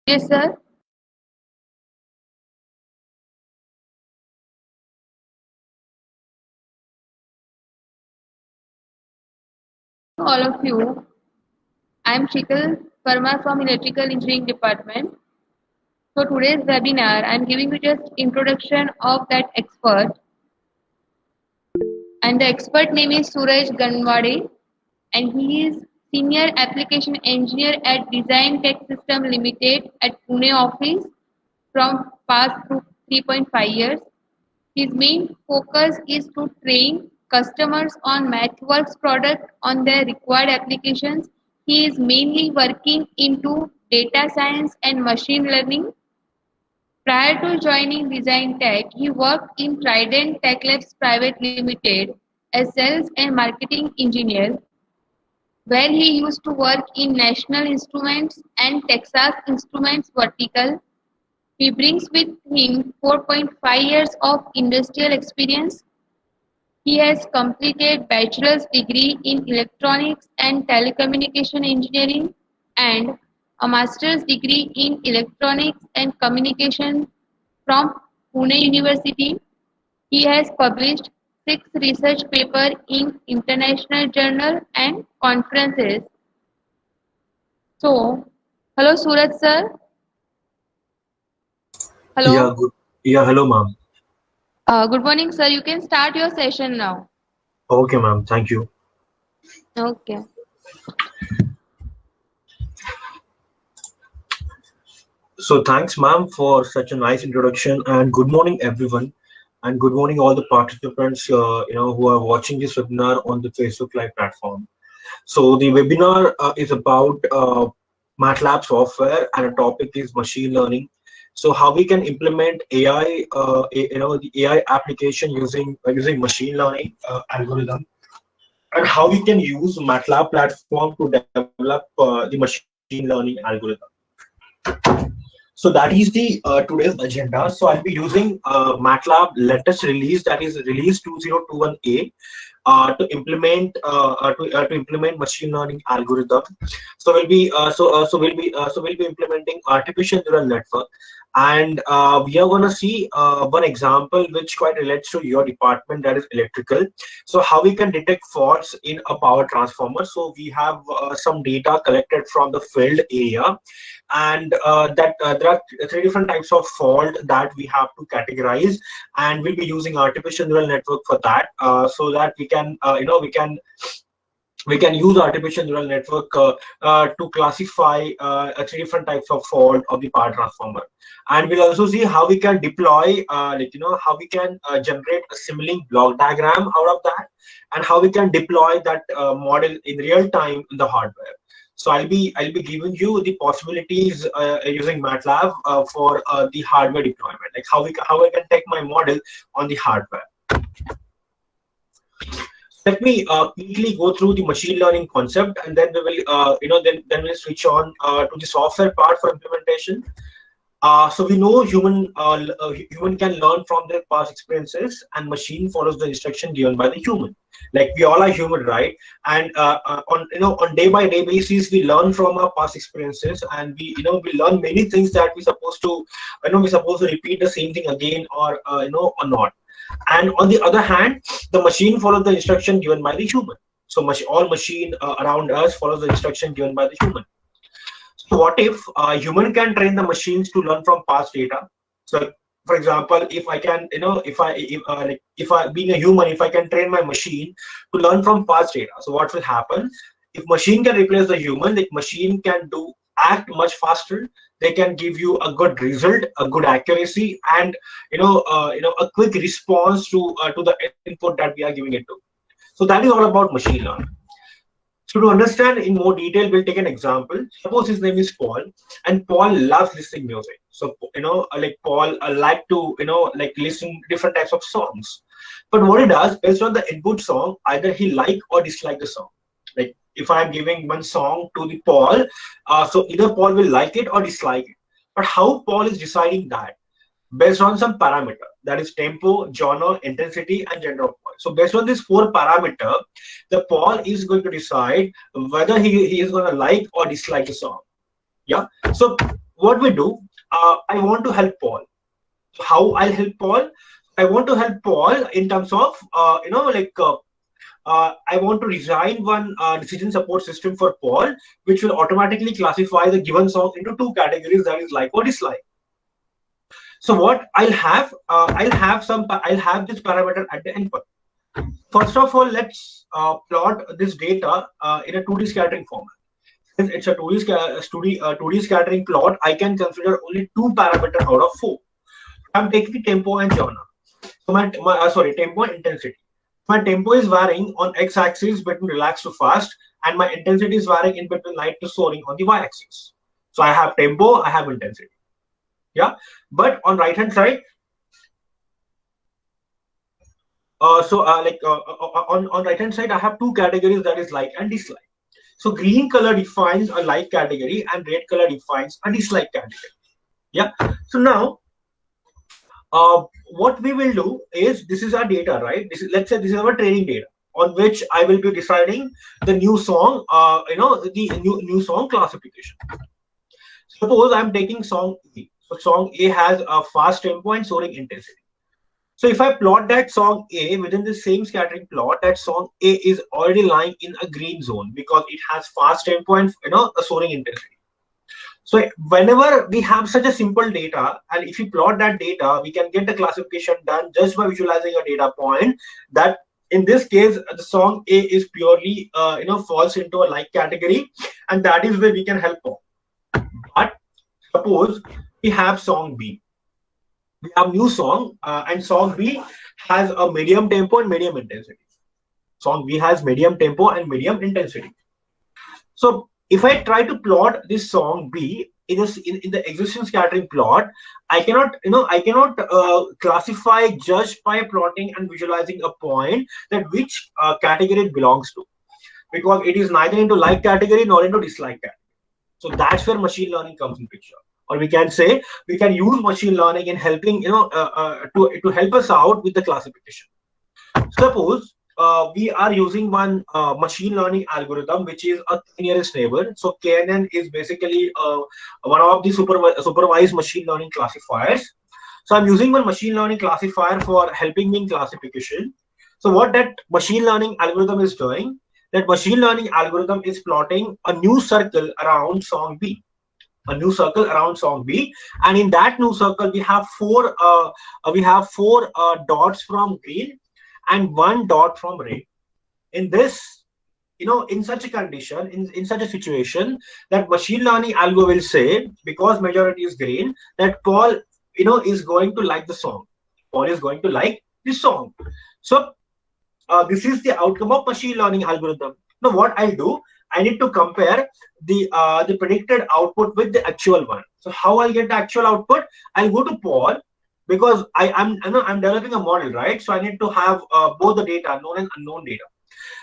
Yes, sir. All of you. I'm Shikal Verma from Electrical Engineering Department. So today's webinar, I'm giving you just introduction of that expert, and the expert name is Suraj Ganwade, and he is Senior Application Engineer at Design Tech System Limited at Pune office from past 3.5 years. His main focus is to train customers on MathWorks product on their required applications. He is mainly working into data science and machine learning. Prior to joining Design Tech, he worked in Trident Tech Labs Private Limited as sales and marketing engineer, where he used to work in National Instruments and Texas Instruments vertical. He brings with him 4.5 years of industrial experience. He has completed bachelor's degree in electronics and telecommunication engineering and a master's degree in electronics and communication from Pune University. He has published 6 research papers in international journals and conferences. So, hello Suraj sir. Yeah, Hello. good. Yeah, hello, ma'am. Good morning sir. You can start your session now. Okay, ma'am. Thank you. Okay. So, thanks, ma'am, for such a nice introduction. And good morning, everyone. And good morning, all the participants, who are watching this webinar on the Facebook Live platform. So, the webinar is about MATLAB software, and the topic is machine learning. So, how we can implement AI, the AI application using machine learning algorithm, and how we can use MATLAB platform to develop the machine learning algorithm. So that is the today's agenda. So I'll be using MATLAB latest release, that is release 2021A, to implement machine learning algorithm. So we'll be implementing artificial neural network, and we are gonna see one example which quite relates to your department, that is electrical. So how we can detect faults in a power transformer. So we have some data collected from the field area, and that there are 3 different types of fault that we have to categorize, and we'll be using artificial neural network for that, so that we can use artificial neural network to classify 3 different types of fault of the power transformer. And we'll also see how we can deploy, how we can generate a Simulink block diagram out of that, and how we can deploy that model in real time in the hardware. So I'll be giving you the possibilities using MATLAB for the hardware deployment, like how I can take my model on the hardware. Let me quickly go through the machine learning concept, and then we will, then we'll switch on to the software part for implementation. So we know human can learn from their past experiences, and machine follows the instruction given by the human. Like we all are human, right? And on day-by-day basis, we learn from our past experiences, and we learn many things that we're supposed to repeat the same thing again, or not. And on the other hand, the machine follows the instruction given by the human. So all machine around us follows the instruction given by the human. So what if a human can train the machines to learn from past data? So for example, if I can, if I being a human, if I can train my machine to learn from past data, so what will happen? If machine can replace the human, the machine can act much faster. They can give you a good result, a good accuracy, and a quick response to the input that we are giving it to. So that is all about machine learning. So to understand in more detail, we'll take an example. Suppose his name is Paul, and Paul loves listening music. So like Paul like to listen different types of songs. But what he does, based on the input song, either he like or dislike the song. Like if I'm giving one song to the Paul, so either Paul will like it or dislike it. But how Paul is deciding that? Based on some parameter, that is tempo, genre, intensity, and gender of voice. So based on these 4 parameter, the Paul is going to decide whether he is going to like or dislike the song. Yeah. So what we do, I want to help Paul. So how I'll help Paul? I want to help Paul in terms of I want to design one decision support system for Paul, which will automatically classify the given song into two categories, that is like or dislike. So what I'll have, I'll have this parameter at the input. First of all, let's plot this data in a 2D scattering format. Since it's a 2D scattering plot, I can consider only two parameters out of four. I'm taking tempo and genre. So tempo and intensity. My tempo is varying on x-axis between relaxed to fast, and my intensity is varying in between light to soaring on the y-axis. So I have tempo, I have intensity. Yeah, but on right-hand side, on right-hand side, I have two categories, that is like and dislike. So green color defines a like category, and red color defines a dislike category. Yeah. So now, what we will do is, this is our data, right? Let's say this is our training data on which I will be deciding the new song, the new song classification. Suppose I'm taking song A. So song A has a fast tempo and soaring intensity. So if I plot that song A within the same scattering plot, that song A is already lying in a green zone because it has fast tempo and a soaring intensity. So whenever we have such a simple data, and if you plot that data, we can get the classification done just by visualizing a data point. That in this case, the song A is purely falls into a like category, and that is where we can help on. But suppose we have song B. We have new song, and song B has a medium tempo and medium intensity. Song B has medium tempo and medium intensity. So if I try to plot this song B in the existing scattering plot, I cannot classify just by plotting and visualizing a point that which category it belongs to, because it is neither into like category nor into dislike category. So that's where machine learning comes in picture, or we can say we can use machine learning in helping to help us out with the classification. Suppose we are using one machine learning algorithm which is a nearest neighbor. So KNN is basically one of the supervised machine learning classifiers. So I'm using one machine learning classifier for helping me in classification. So what that machine learning algorithm is doing, that machine learning algorithm is plotting a new circle around song B. A new circle around song B, and in that new circle we have four dots from green and one dot from red. In this, in such a condition, in such a situation, that machine learning algo will say, because majority is green, that Paul is going to like the song. Paul is going to like this song. So this is the outcome of machine learning algorithm. Now what I'll do, I need to compare the predicted output with the actual one. So how I'll get the actual output? I'll go to Paul, because I'm developing a model, right? So I need to have both the data, known and unknown data.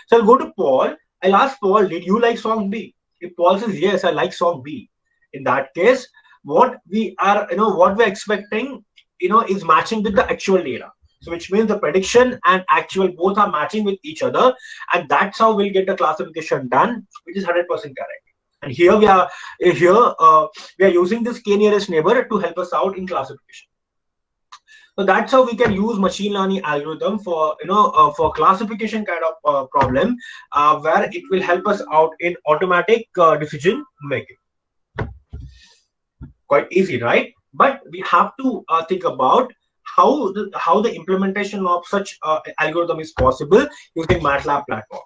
So I'll go to Paul. I'll ask Paul, did you like song B? If Paul says yes, I like song B, in that case, what we're expecting, is matching with the actual data. So which means the prediction and actual both are matching with each other, and that's how we'll get the classification done, which is 100% correct. And here we are using this k nearest neighbor to help us out in classification. So that's how we can use machine learning algorithm for for classification kind of problem, where it will help us out in automatic decision making. Quite easy, right? But we have to think about how the implementation of such algorithm is possible using MATLAB platform.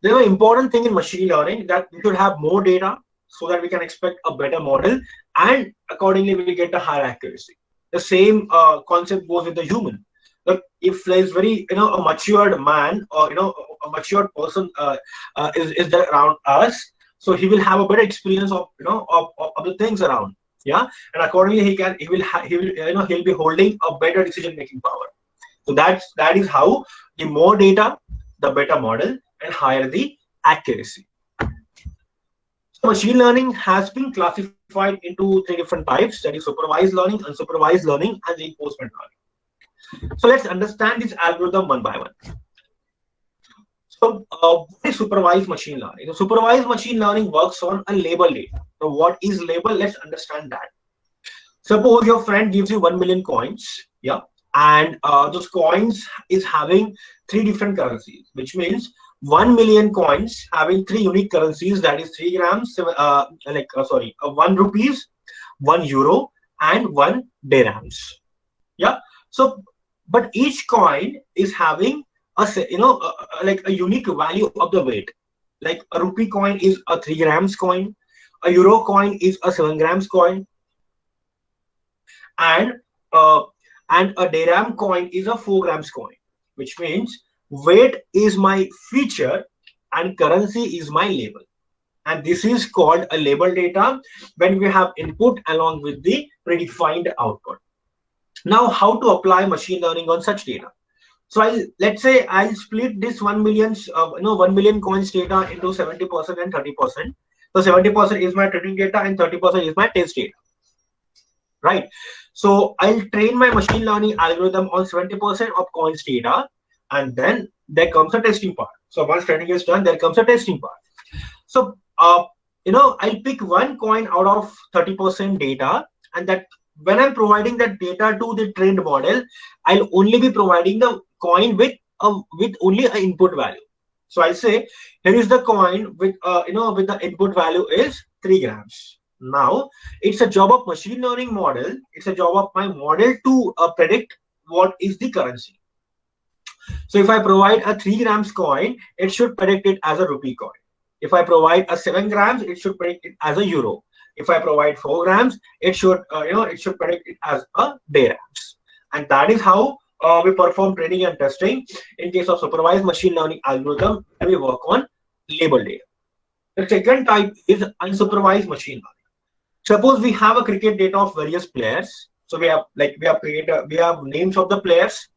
The important thing in machine learning that we should have more data so that we can expect a better model, and accordingly we will get a higher accuracy. The same concept goes with the human. Like if there is very a matured man, or a matured person is there around us, so he will have a better experience of of the things around. Yeah, and accordingly he'll be holding a better decision making power. So that is how the more data, the better model, and higher the accuracy. So machine learning has been classified into 3 different types, that is supervised learning, unsupervised learning, and reinforcement learning. So let's understand this algorithm one by one. So, what is supervised machine learning? So, supervised machine learning works on a label data. So, what is label? Let's understand that. Suppose your friend gives you 1 million coins, yeah, and those coins is having three different currencies, which means 1 million coins having three unique currencies, that is 3 grams, 1 rupees, 1 euro, and 1 dirhams. Yeah. So, but each coin is having like a unique value of the weight. Like a rupee coin is a 3 grams coin, a euro coin is a 7 grams coin, and uh, and a dirham coin is a 4 grams coin, which means weight is my feature and currency is my label. And this is called a label data when we have input along with the predefined output. Now, how to apply machine learning on such data? So let's say I'll split this 1 million 1 million coins data into 70% and 30%. So 70% is my training data and 30% is my test data, right? So I'll train my machine learning algorithm on 70% of coins data, and then there comes a testing part. So once training is done, there comes a testing part. So I'll pick one coin out of 30% data, and that when I'm providing that data to the trained model, I'll only be providing the coin with only an input value. So I'll say here is the coin with with the input value is 3 grams. Now it's a job of machine learning model. It's a job of my model to predict what is the currency. So if I provide a 3 grams coin, it should predict it as a rupee coin. If I provide a 7 grams, it should predict it as a euro. If I provide 4 grams, it should predict it as a dirhams. And that is how we perform training and testing in case of supervised machine learning algorithm, and we work on label data. The second type is unsupervised machine learning. Suppose we have a cricket data of various players. So we have names of the players,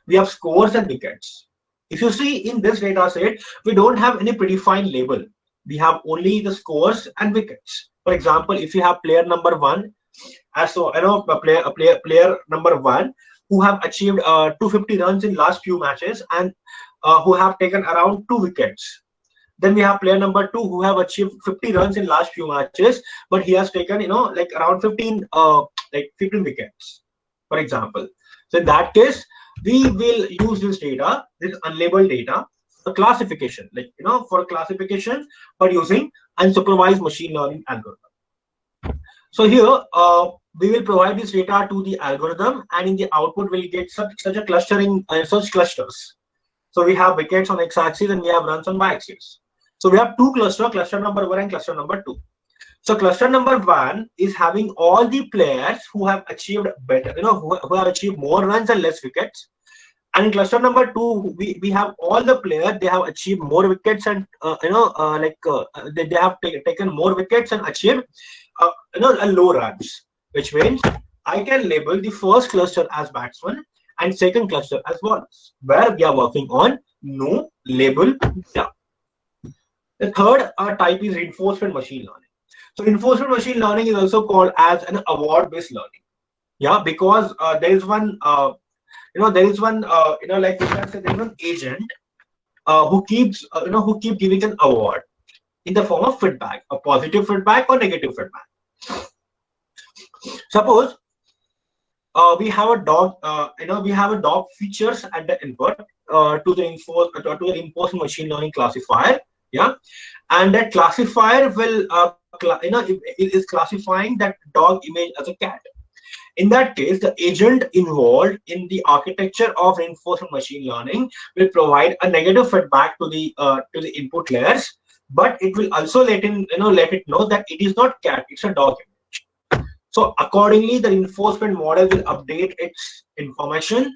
we have scores and wickets. If you see in this data set, we don't have any predefined label. We have only the scores and wickets. For example, if you have player number 1, as so player number 1 who have achieved 250 runs in last few matches and who have taken around 2 wickets. Then we have player number 2 who have achieved 50 runs in last few matches, but he has taken like around 15 wickets, for example. So in that case, we will use this data, this unlabeled data, for classification, for classification, but using unsupervised machine learning algorithm. So here we will provide this data to the algorithm, and in the output we'll get such a clustering, such clusters. So we have wickets on x-axis and we have runs on y-axis. So we have two clusters, cluster number 1 and cluster number 2. So cluster number 1 is having all the players who have achieved better, who have achieved more runs and less wickets. And in cluster number 2, we have all the players, they have achieved more wickets and they have taken more wickets and achieved a low runs, which means I can label the first cluster as batsman and second cluster as bowlers, where we are working on no label data. The third type is reinforcement machine learning. So reinforcement machine learning is also called as an award-based learning. Yeah, because there is one, there is one agent who keep giving an award in the form of feedback, a positive feedback or negative feedback. Suppose we have a dog, we have a dog features at the input to the reinforcement machine learning classifier. Yeah, and that classifier will it is classifying that dog image as a cat. In that case, the agent involved in the architecture of reinforcement machine learning will provide a negative feedback to the input layers, but it will also let it know that it is not cat, it's a dog image. So accordingly, the reinforcement model will update its information.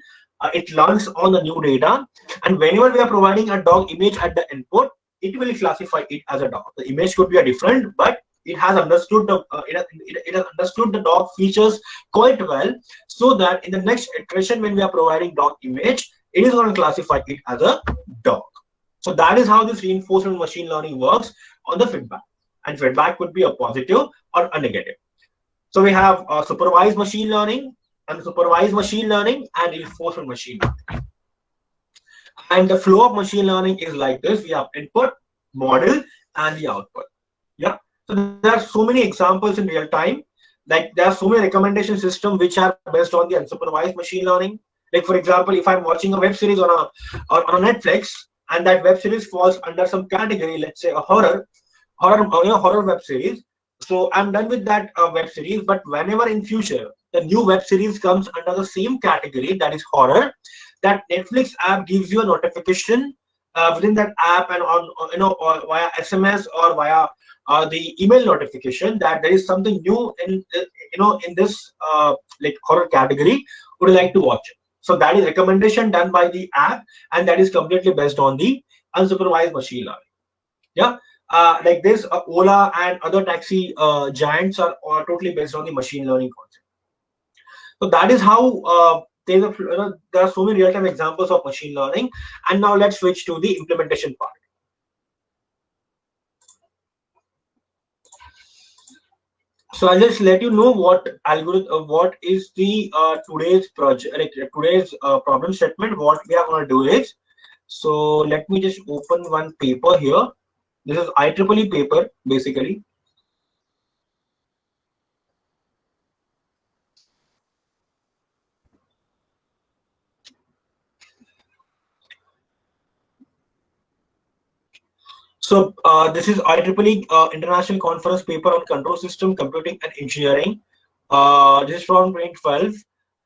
It learns on the new data, and whenever we are providing a dog image at the input, it will classify it as a dog. The image could be a different, but it has understood the it has understood the dog features quite well, so that in the next iteration when we are providing dog image, it is going to classify it as a dog. So that is how this reinforcement machine learning works on the feedback, and feedback could be a positive or a negative. So we have supervised machine learning, unsupervised machine learning, and reinforcement machine learning. And the flow of machine learning is like this: we have input, model, and the output. Yeah. So there are so many examples in real time. Like there are so many recommendation systems which are based on the unsupervised machine learning. Like for example, if I'm watching a web series on a Netflix, and that web series falls under some category, let's say a horror web series. So I'm done with that web series. But whenever in future the new web series comes under the same category, that is horror, that Netflix app gives you a notification within that app, and or via SMS or via the email notification, that there is something new in this like horror category. Would you like to watch it? So that is recommendation done by the app, and that is completely based on the unsupervised machine learning. Yeah. Like this, Ola and other taxi giants are totally based on the machine learning concept. So that is how there are so many real-time examples of machine learning. And now let's switch to the implementation part. So I'll just let you know what algorithm, what is the today's project, like today's problem statement. What we are going to do is, so let me just open one paper here. This is IEEE paper basically. So this is IEEE International Conference paper on control system, computing and engineering. This is from 2012,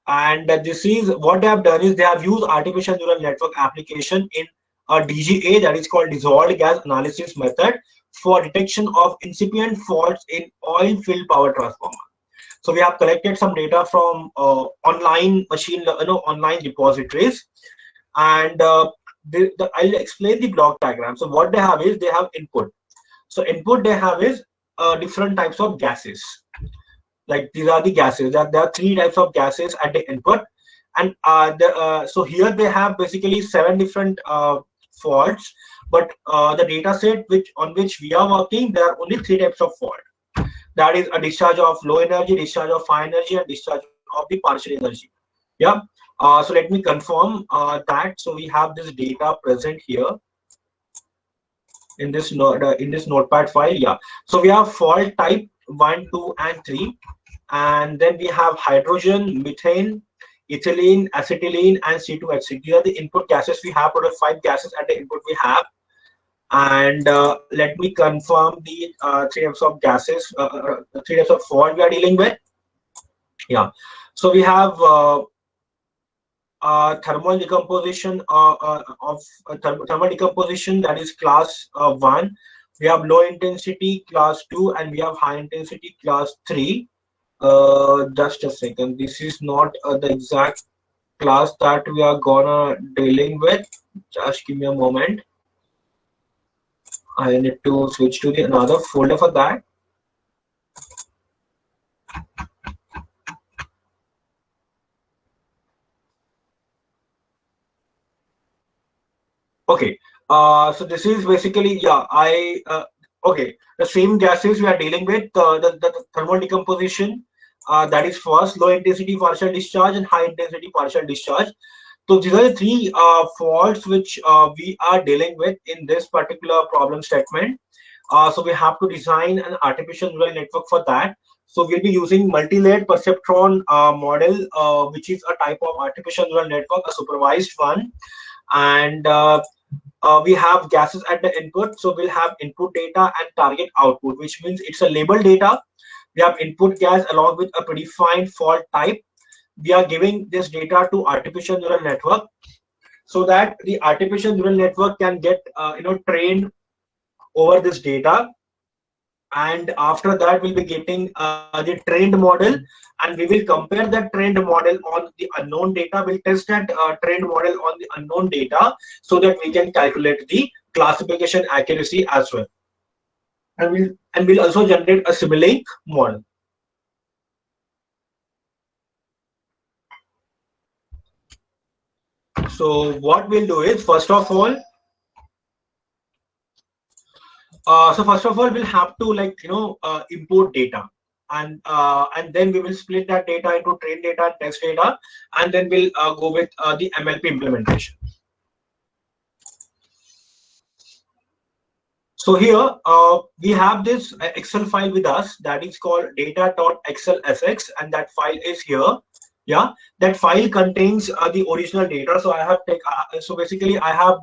and this is what they have done is they have used artificial neural network application in a DGA, that is called dissolved gas analysis method, for detection of incipient faults in oil field power transformer. So we have collected some data from online online repositories, and I'll explain the block diagram. So what they have is they have input. So input they have is different types of gases. Like these are the gases. There are three types of gases at the input, and so here they have basically 7 different faults. But the data set on which we are working, there are only 3 types of fault. That is a discharge of low energy, discharge of high energy, and discharge of the partial energy. Yeah. So let me confirm that. So we have this data present here in this notepad file. Yeah. So we have fault type 1, 2, and 3, and then we have hydrogen, methane, ethylene, acetylene, and C2H6. These are the input gases we have. Total 5 gases at the input we have. And let me confirm the 3 types of gases, 3 types of fault we are dealing with. Yeah. So we have thermal decomposition thermal decomposition, that is class 1. We have low intensity class 2, and we have high intensity class 3. Just a second, this is not the exact class that we are gonna dealing with. Just give me a moment. I need to switch to the another folder for that. Okay, so this is basically, yeah, okay, the same gases we are dealing with, the thermal decomposition, that is first, low intensity partial discharge and high intensity partial discharge. So these are the 3 faults which we are dealing with in this particular problem statement. So we have to design an artificial neural network for that. So we'll be using multi-layered perceptron model, which is a type of artificial neural network, a supervised one. And we have gases at the input, so we'll have input data and target output, which means it's a label data. We have input gas along with a predefined fault type. We are giving this data to artificial neural network, so that the artificial neural network can get trained over this data. And after that, we'll be getting the trained model, and we will compare that trained model on the unknown data. We'll test that trained model on the unknown data, so that we can calculate the classification accuracy as well. And we'll also generate a Simulink model. So what we'll do is, first of all, we'll have to import data, and then we will split that data into trained data and test data, and then we'll go with the MLP implementation. So here we have this Excel file with us that is called data.xlsx, and that file is here. Yeah, that file contains the original data. So I have so basically I have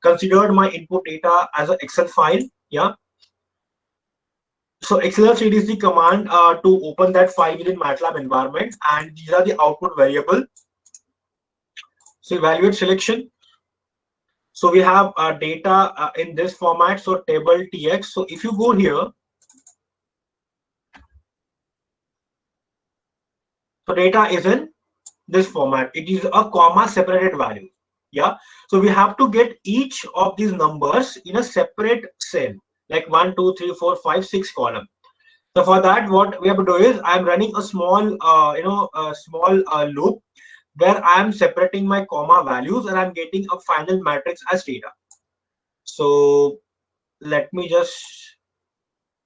considered my input data as an Excel file. Yeah. So xlscd is the command to open that file within MATLAB environment, and these are the output variable. So evaluate selection. So we have data in this format, so table tx. So if you go here, so data is in this format. It is a comma separated value. Yeah. So we have to get each of these numbers in a separate cell, like 1, 2, 3, 4, 5, 6 column. So for that, what we have to do is I'm running a small, loop where I'm separating my comma values and I'm getting a final matrix as data. So let me just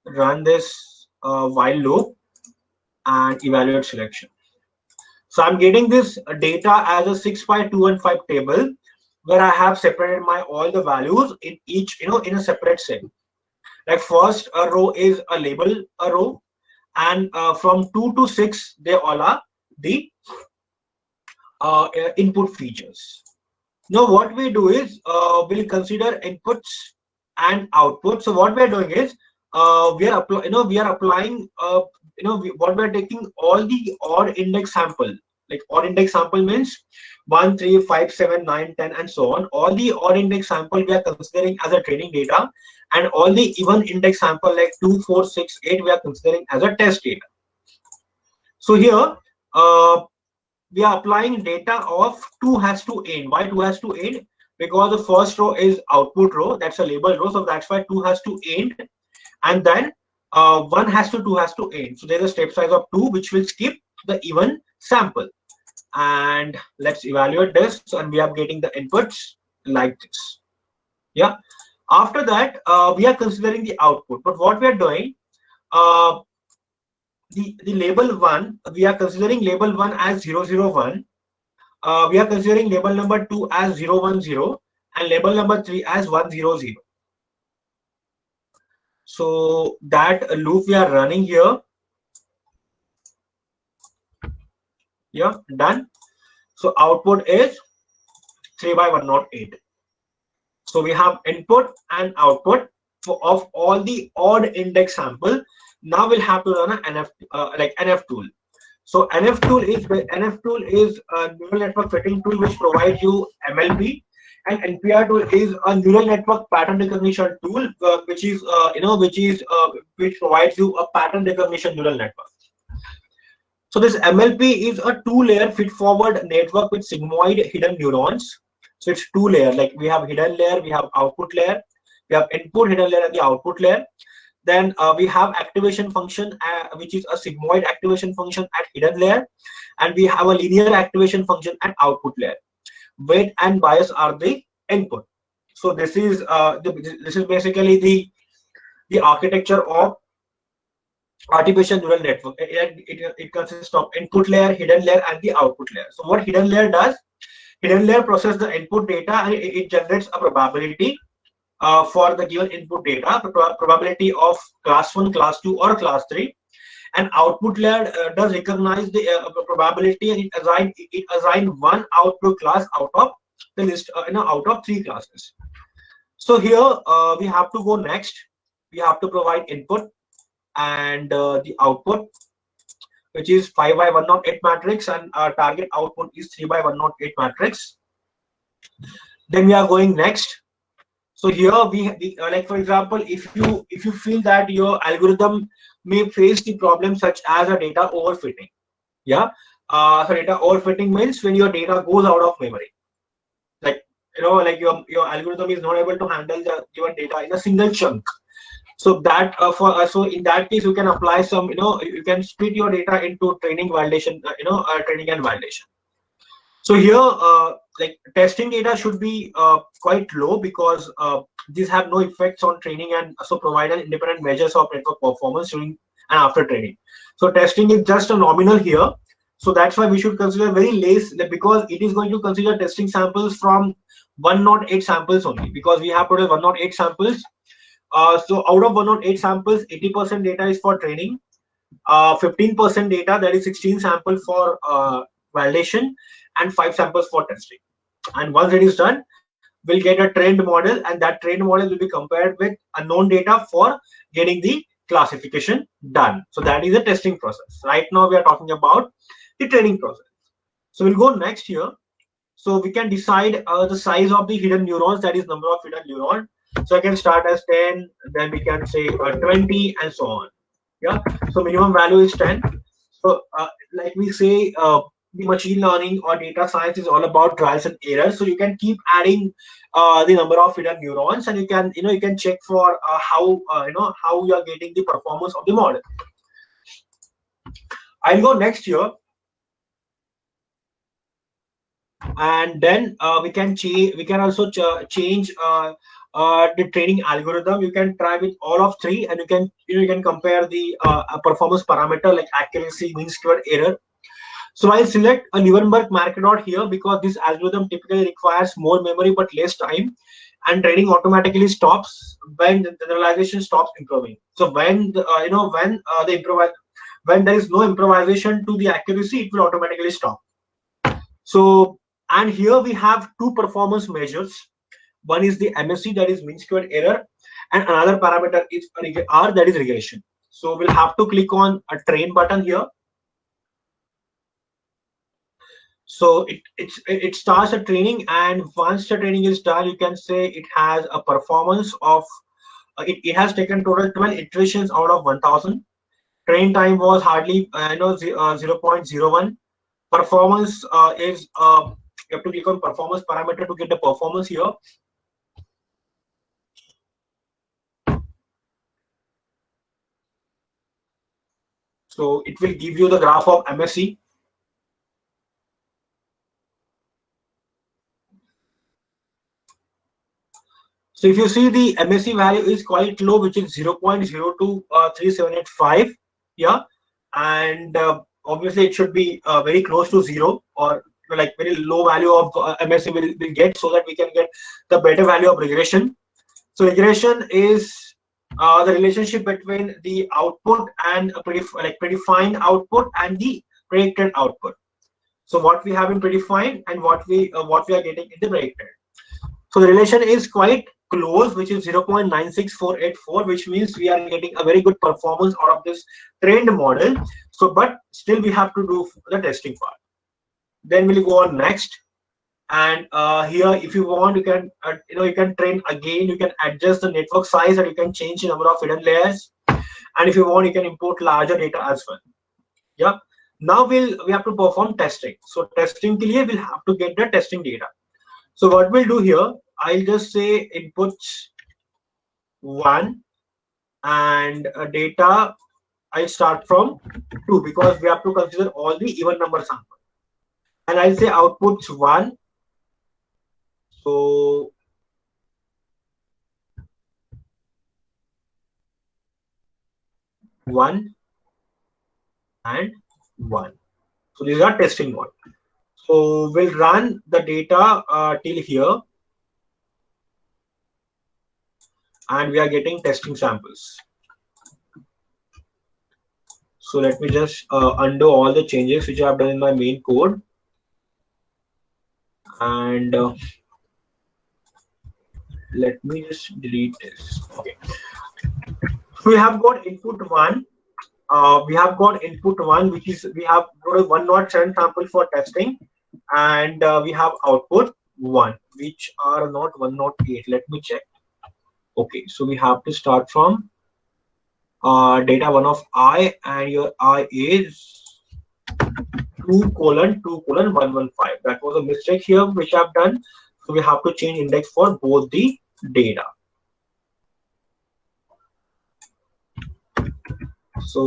run this while loop and evaluate selection. So I'm getting this data as a 6 by 2 and 5 table where I have separated my all the values in each, in a separate cell. Like first a row is a label a row, and from 2 to 6 they all are the input features. Now what we do is we'll consider inputs and outputs. So what we are doing is we are applying what we are taking all the odd index sample. Like odd index sample means 1, 3, 5, 7, 9, 10 and so on. All the odd index sample we are considering as a training data, and all the even index sample like 2, 4, 6, 8 we are considering as a test data. So here we are applying data of 2 has to end. Why 2 has to end? Because the first row is output row, that's a label row, so that's why 2 has to end, and then 1 has to 2 has to end. So there's a step size of 2 which will skip the even sample. And let's evaluate this, and we are getting the inputs like this. Yeah. After that we are considering the output, but what we are doing, the label 1, we are considering label 1 as 001. We are considering label number 2 as 010 and label number 3 as 100. So that loop we are running here. Yeah, done. So output is 3 by 108. So we have input and output of all the odd index sample. Now we'll have to run an NF tool. So NF tool is a neural network fitting tool which provides you MLP, and NPR tool is a neural network pattern recognition tool which provides you a pattern recognition neural network. So this MLP is a 2-layer feed-forward network with sigmoid hidden neurons. So it's 2-layer. Like we have hidden layer, we have output layer, we have input hidden layer and the output layer. Then we have activation function, which is a sigmoid activation function at hidden layer, and we have a linear activation function at output layer. Weight and bias are the input. So this is basically the architecture of artificial neural network. It consists of input layer, hidden layer, and the output layer. So what hidden layer does? Hidden layer processes the input data and it generates a probability for the given input data, the probability of class 1, class 2, or class 3. And output layer does recognize the probability, and it assign one output class out of the list, out of 3 classes. So here we have to go next. We have to provide input and the output, which is 5 by 108 matrix, and our target output is 3 by 108 matrix. Then we are going next. So here we like, for example, if you feel that your algorithm may face the problem such as a data overfitting. Yeah. So data overfitting means when your data goes out of memory, like like your algorithm is not able to handle the given data in a single chunk. So that so in that case you can apply some, you can split your data into training, validation, training and validation. So here like testing data should be quite low, because these have no effects on training, and so provide an independent measures of network performance during and after training. So testing is just a nominal here. So that's why we should consider very less, because it is going to consider testing samples from 108 samples only, because we have total 108 samples. So out of 108 samples, 80% data is for training, 15% data, that is 16 samples for validation, and 5 samples for testing. And once it is done, we'll get a trained model, and that trained model will be compared with unknown data for getting the classification done. So that is the testing process. Right now we are talking about the training process. So we'll go next here. So we can decide the size of the hidden neurons, that is number of hidden neurons. So I can start as 10, then we can say 20, and so on. Yeah. So minimum value is 10. So like we say, the machine learning or data science is all about trials and errors. So you can keep adding the number of hidden neurons, and you can check for how you are getting the performance of the model. I'll go next here, and then we can also change the training algorithm. You can try with all of three, and you can compare the performance parameter like accuracy, mean squared error. So I'll select a Nuremberg-Marquardt here because this algorithm typically requires more memory but less time, and training automatically stops when the generalization stops improving. So when when there is no improvisation to the accuracy, it will automatically stop. So, and here we have two performance measures. One is the MSE, that is mean squared error, and another parameter is R, that is regression. So we'll have to click on a train button here. So it starts a training, and once the training is done, you can say it has a performance of it has taken total 12 iterations out of 1000. Train time was hardly 0.01. Performance is you have to click on performance parameter to get the performance here. So it will give you the graph of MSE. So if you see, the MSE value is quite low, which is 0.023785. Yeah, and obviously it should be very close to zero, or like very low value of MSE will get, so that we can get the better value of regression. So regression is the relationship between the output and predefined output and the predicted output. So what we have in predefined and what we are getting in the predicted. So the relation is quite close, which is 0.96484, which means we are getting a very good performance out of this trained model. So, but still we have to do the testing part. Then we'll go on next. And here, if you want, you can you can train again. You can adjust the network size, and you can change the number of hidden layers. And if you want, you can import larger data as well. Yeah. Now we have to perform testing. So testing ke liye we'll have to get the testing data. So what we'll do here, I'll just say inputs 1, and data I start from 2, because we have to consider all the even number samples. And I'll say outputs 1. So one and 1. So these are testing mode. So we'll run the data till here, and we are getting testing samples. So let me just undo all the changes which I have done in my main code, and let me just delete this. Okay. So we have got input 1. We have got input 1, which is we have got a 107 sample for testing, and we have output 1, which are not 108. Let me check. Okay, so we have to start from data 1 of I, and your I is 2:2:115. That was a mistake here which I've done. So we have to change index for both the data. So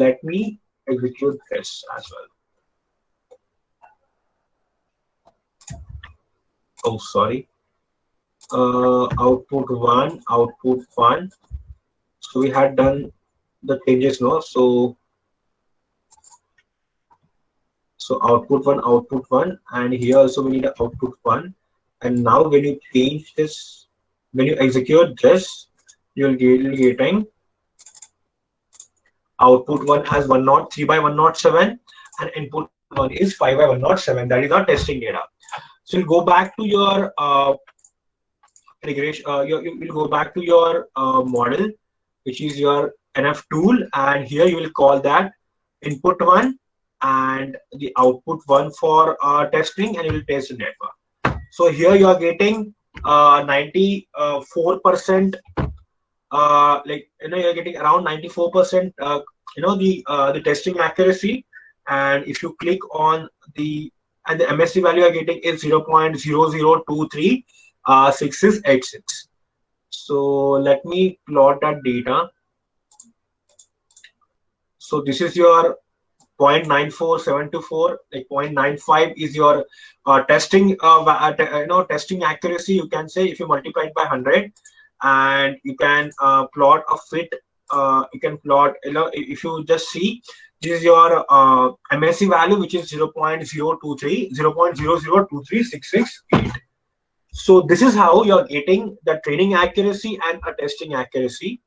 let me execute this as well. Oh, sorry. Output 1, output 1. So we had done the changes now. So output 1, and here also we need an output 1. And now when you change this, when you execute this, you'll getting output one as 103 by 107 and input one is 5 by 107. That is our testing data. So you'll go back to your regression. You'll go back to your model, which is your NF tool, and here you will call that input one and the output one for testing, and you will test the network. So here you are getting 94%, like you're getting around 94%, the testing accuracy. And if you click on the MSC value you're getting is 0.0023 6686. So let me plot that data. So this is your 0.94724, like 0.95 is your testing testing accuracy, you can say, if you multiply it by 100. And you can plot a fit, you can plot, if you just see, this is your MSC value, which is 0.023 0.0023668. So this is how you're getting the training accuracy and a testing accuracy,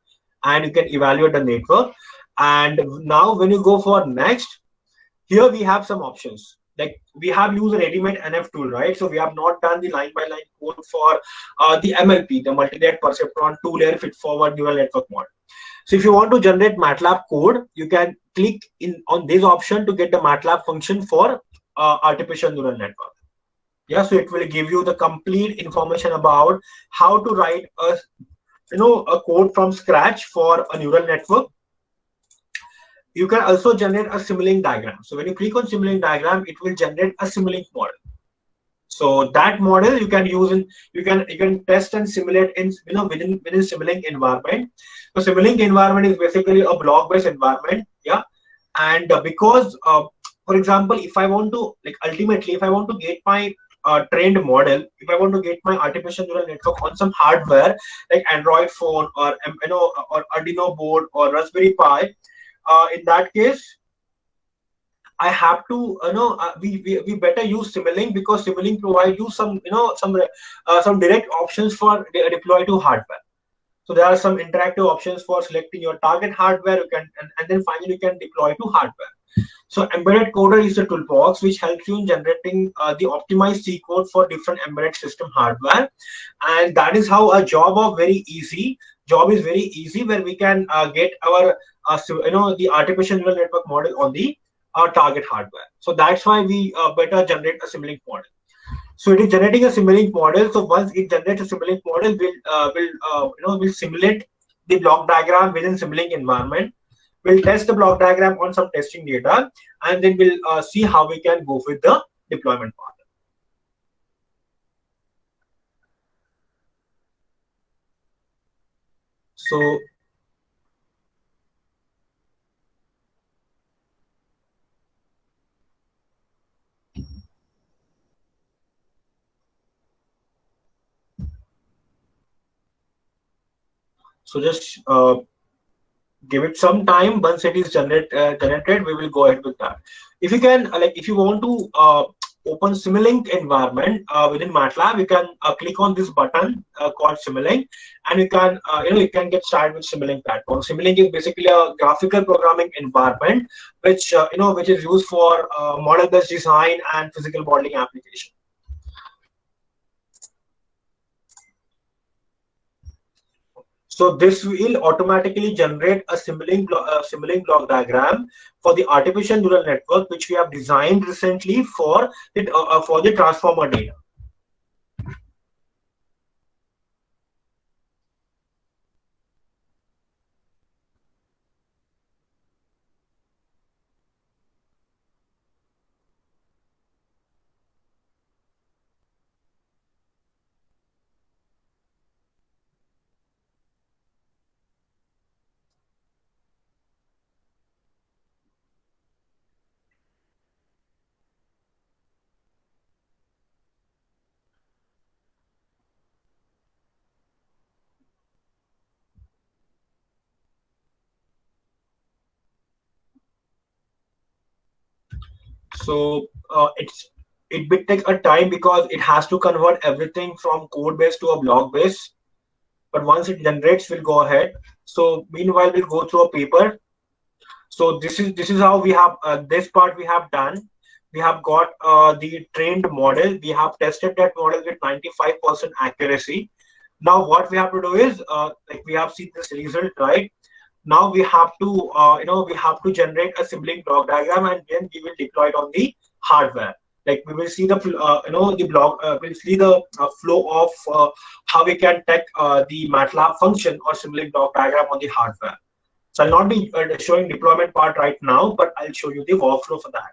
and you can evaluate the network. And now when you go for next, here we have some options. Like we have used a ready-made NF tool, right? So we have not done the line-by-line code for the MLP, the multi-layered perceptron two-layer feed-forward neural network model. So if you want to generate MATLAB code, you can click in on this option to get the MATLAB function for artificial neural network. Yeah, so it will give you the complete information about how to write a code from scratch for a neural network. You can also generate a Simulink diagram. So when you click on Simulink diagram, it will generate a Simulink model. So that model you can use in, you can test and simulate in within Simulink environment. So Simulink environment is basically a block-based environment. Yeah, and because for example, if I want to, like, ultimately, if I want to get my trained model, if I want to get my artificial neural network on some hardware like Android phone or or Arduino board or Raspberry Pi, in that case, I have to, we better use Simulink, because Simulink provide you some, some direct options for deploy to hardware. So there are some interactive options for selecting your target hardware. You can, and then finally you can deploy to hardware. So embedded coder is a toolbox which helps you in generating the optimized C code for different embedded system hardware, and that is how a job is very easy, where we can get our the artificial neural network model on the target hardware. So that's why we better generate a Simulink model. So it is generating a Simulink model. So once it generates a Simulink model, we'll simulate the block diagram within Simulink environment. We'll test the block diagram on some testing data, and then we'll see how we can go with the deployment part. So just give it some time. Once it is generated, we will go ahead with that. If you can, if you want to open Simulink environment within MATLAB, you can click on this button called Simulink, and you can you can get started with Simulink platform. Simulink is basically a graphical programming environment which which is used for model-based design and physical modeling application. So this will automatically generate a Simulink block diagram for the artificial neural network, which we have designed recently for the transformer data. So it will take a time because it has to convert everything from code base to a block base. but once it generates, we'll go ahead. So meanwhile, we'll go through a paper. So this is how we have this part we have done. We have got the trained model. We have tested that model with 95% accuracy. Now what we have to do is like we have seen this result, right? Now we have to we have to generate a Simulink block diagram, and then we will deploy it on the hardware. Like we will see the the block, we'll see the flow of how we can take the MATLAB function or Simulink block diagram on the hardware. So I'll not be showing deployment part right now, but I'll show you the workflow for that.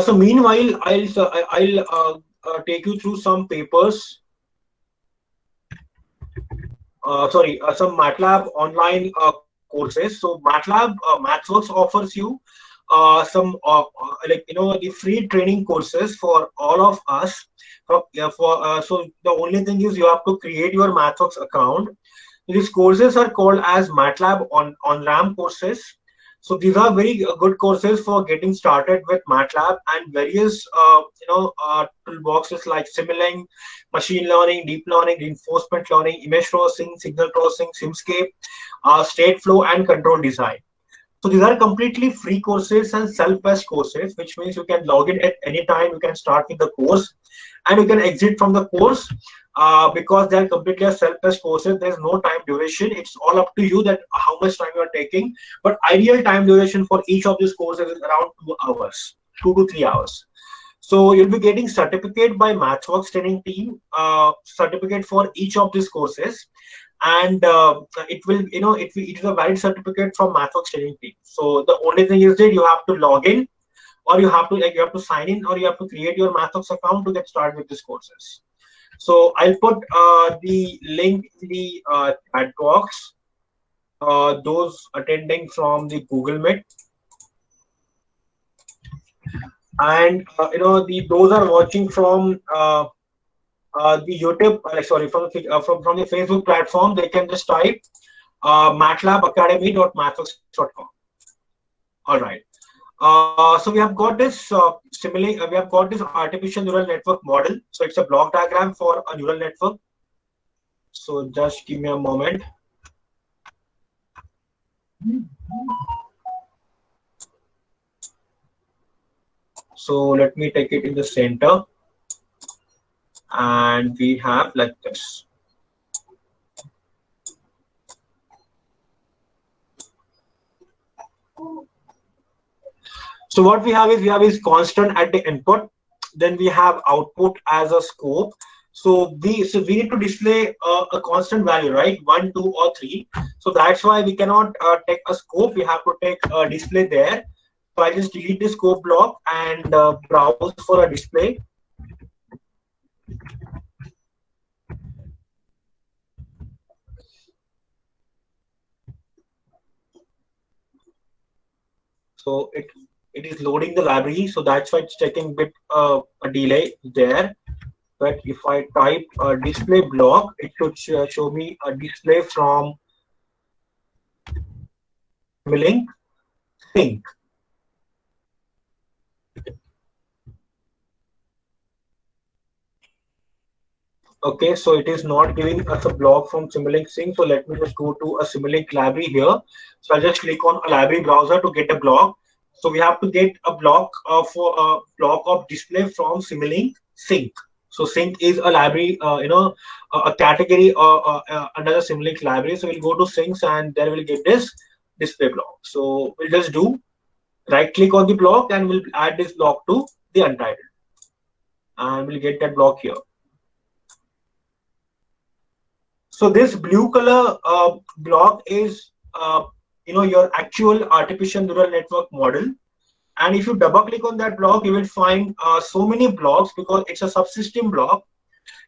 So meanwhile, I'll take you through some papers. Some MATLAB online courses. So MATLAB MathWorks offers you some the free training courses for all of us. So the only thing is you have to create your MathWorks account. These courses are called as MATLAB on RAM courses. So these are very good courses for getting started with MATLAB and various toolboxes like Simulink, machine learning, deep learning, reinforcement learning, image processing, signal processing, Simscape, state flow, and control design. So these are completely free courses and self-paced courses, which means you can log in at any time. You can start with the course, and you can exit from the course because they are completely self-paced courses. There's no time duration. It's all up to you that how much time you are taking. But ideal time duration for each of these courses is around 2 hours, 2 to 3 hours. So you'll be getting certificate by MathWorks training team, certificate for each of these courses, and it will it is a valid certificate from MathWorks training team. So the only thing is that you have to log in, or you have to sign in, or you have to create your MathWorks account to get started with these courses. So I'll put the link in the chat box. Those attending from the Google Meet, and those are watching from the YouTube, from the Facebook platform, they can just type matlabacademy.mathworks.com. All right. So we have got this we have got this artificial neural network model. So it's a block diagram for a neural network. So just give me a moment. So let me take it in the center, and we have like this. So what we have is constant at the input, then we have output as a scope. So we need to display a constant value, right? 1, 2, or 3. So that's why we cannot take a scope. We have to take a display there. So I just delete the scope block and browse for a display. So it is loading the library, so that's why it's taking a bit a delay there. But if I type a display block, it should show me a display from Simulink Sync. Okay, so it is not giving us a block from Simulink Sync. So let me just go to a Simulink library here. So I'll just click on a library browser to get a block. So we have to get a block for a block of display from Simulink Sync. So Sync is a library, a category under the Simulink library. So we'll go to Syncs, and there we'll get this display block. So we'll just do right click on the block, and we'll add this block to the Untitled, and we'll get that block here. So this blue color block is your actual artificial neural network model. And if you double click on that block, you will find so many blocks because it's a subsystem block.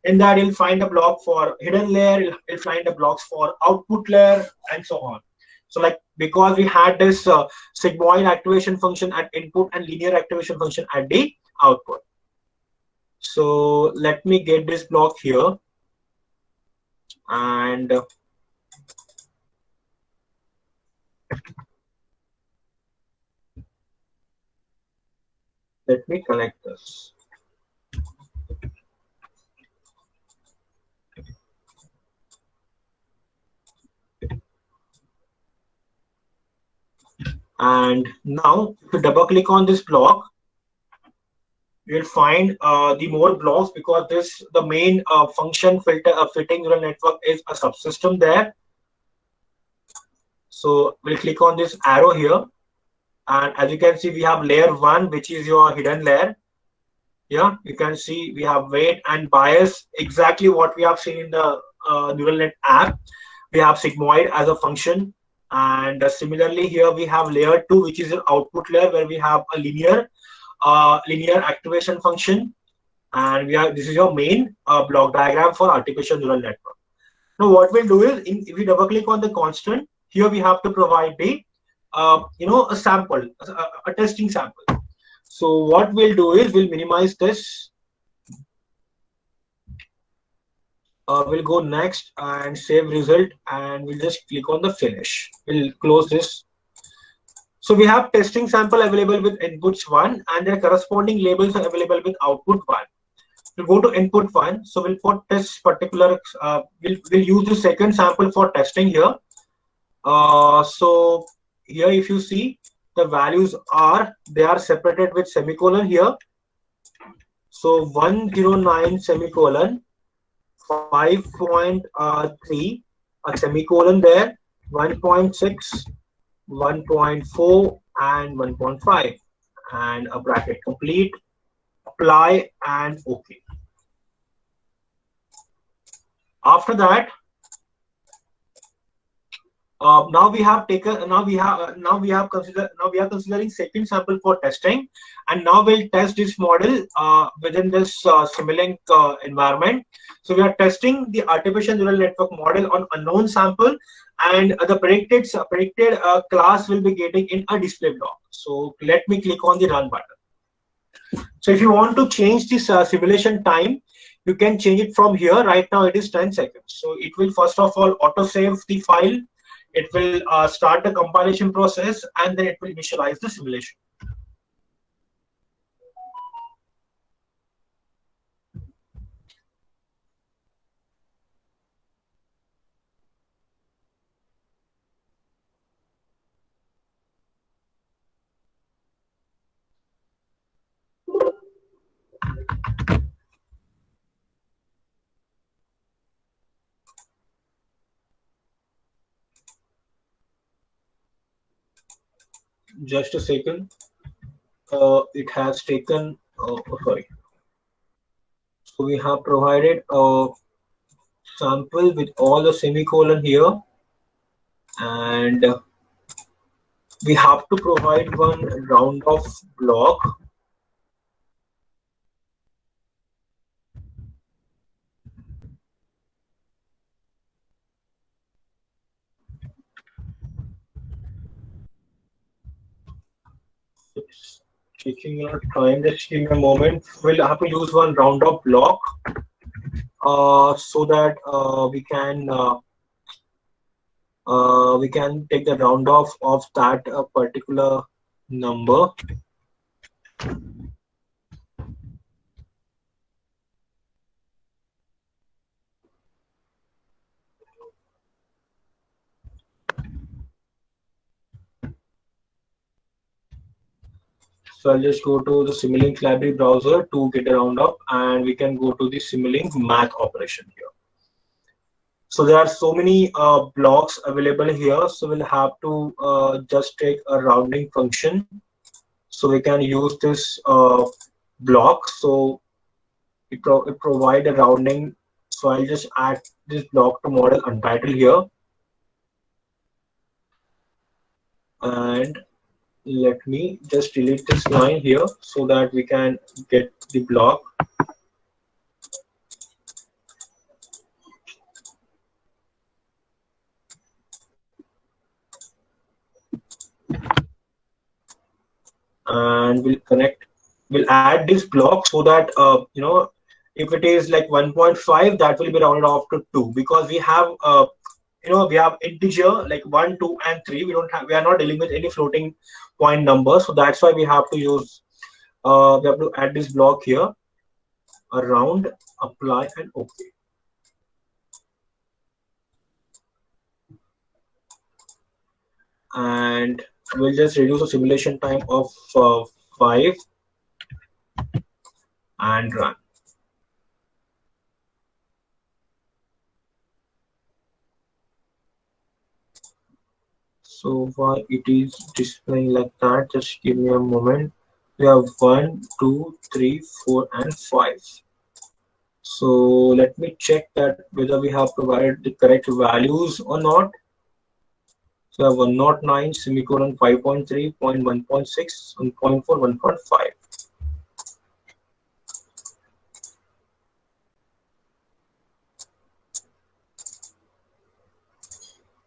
In that, you'll find a block for hidden layer, you'll find the blocks for output layer, and so on. So like because we had this sigmoid activation function at input and linear activation function at the output. So let me get this block here, and let me connect this. And now if you double click on this block, you'll find the more blocks, because the main function filter fitting neural network is a subsystem there. So we'll click on this arrow here, and as you can see, we have layer 1, which is your hidden layer. Yeah, you can see we have weight and bias, exactly what we have seen in the neural net app. We have sigmoid as a function, and similarly here we have layer 2, which is an output layer, where we have a linear activation function, and this is your main block diagram for artificial neural network. Now what we'll do is, if we double click on the constant, here we have to provide the a sample, a testing sample. So what we'll do is we'll minimize this. We'll go next and save result, and we'll just click on the finish. We'll close this. So we have testing sample available with inputs 1, and their corresponding labels are available with output 1. We'll go to input 1. So we'll for test particular, we'll use the second sample for testing here. So here if you see, the values they are separated with semicolon here. So 109 semicolon 5.3, a semicolon there, 1.6, 1.4, and 1.5, and a bracket complete, apply, and OK. After that, now we are considering second sample for testing, and now we'll test this model within this Simulink environment. So we are testing the artificial neural network model on unknown sample, and the predicted class will be getting in a display block. So let me click on the run button. So if you want to change this simulation time, you can change it from here. Right now it is 10 seconds. So it will first of all auto-save the file. It will start the compilation process, and then it will initialize the simulation. Just a second. It has taken, sorry. So we have provided a sample with all the semicolon here, and we have to provide one round of block. It's taking your time, just give me a moment. We'll have to use one round of block so that we can take the round off of that particular number. So I'll just go to the Simulink library browser to get a roundup, and we can go to the Simulink math operation here. So there are so many blocks available here. So we'll have to just take a rounding function. So we can use this block. So it provide a rounding. So I'll just add this block to model Untitled here. And let me just delete this line here so that we can get the block. and we'll add this block so that if it is like 1.5, that will be rounded off to 2, because we have we have integer like 1, 2 and 3. We are not dealing with any floating point number, so that's why we have to use we have to add this block here, around, apply, and OK. And we'll just reduce the simulation time of 5 and run. So why it is displaying like that, just give me a moment. We have 1, 2, 3, 4 and 5. So let me check that whether we have provided the correct values or not. So I have 109 semicolon 5.3, 1.6, 1.4, 1.5.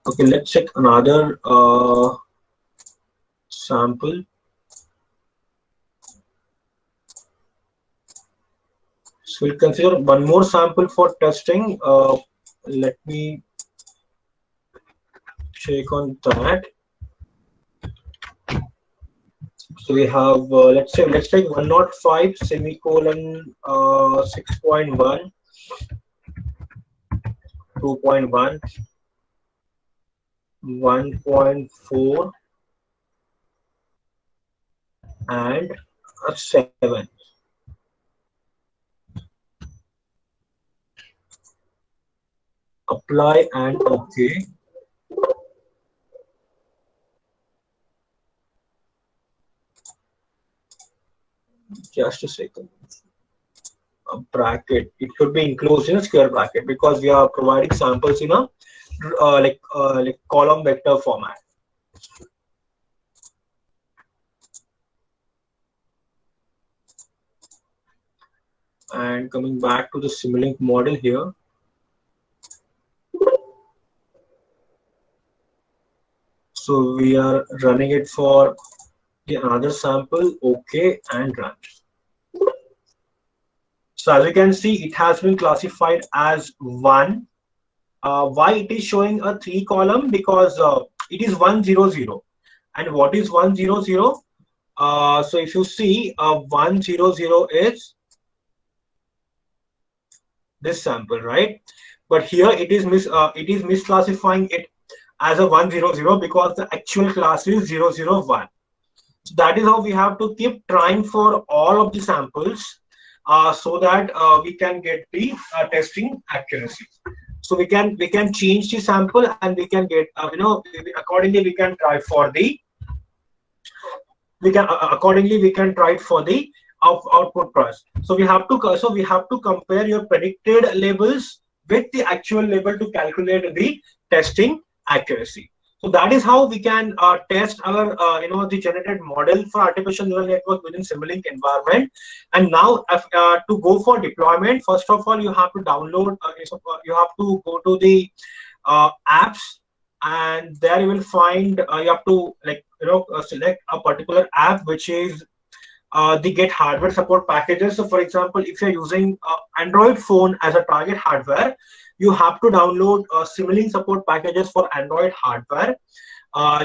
Okay, let's check another sample. So we'll consider one more sample for testing. Let me check on that. So we have let's take 105 semicolon 6.1, 2.1, 1.4 and a 7. Apply and OK. Just a second. A bracket. It should be enclosed in a square bracket because we are providing samples in a like column vector format. And coming back to the Simulink model here. So we are running it for another sample, OK, and run. So as you can see, it has been classified as 1. Why it is showing a 3 column? Because it is 100. And what is 100? So if you see, 100 is this sample, right? But here it is misclassifying it as a 100 because the actual class is 001. So that is how we have to keep trying for all of the samples so that we can get the testing accuracy. So we can change the sample and we can get accordingly we can try for the output price. So we have to compare your predicted labels with the actual label to calculate the testing accuracy. So that is how we can test our the generated model for artificial neural network within Simulink environment. And now to go for deployment, first of all you have to download you have to go to the apps, and there you will find you have to select a particular app which is the get hardware support packages. So for example, if you're using Android phone as a target hardware, you have to download Simulink support packages for Android hardware.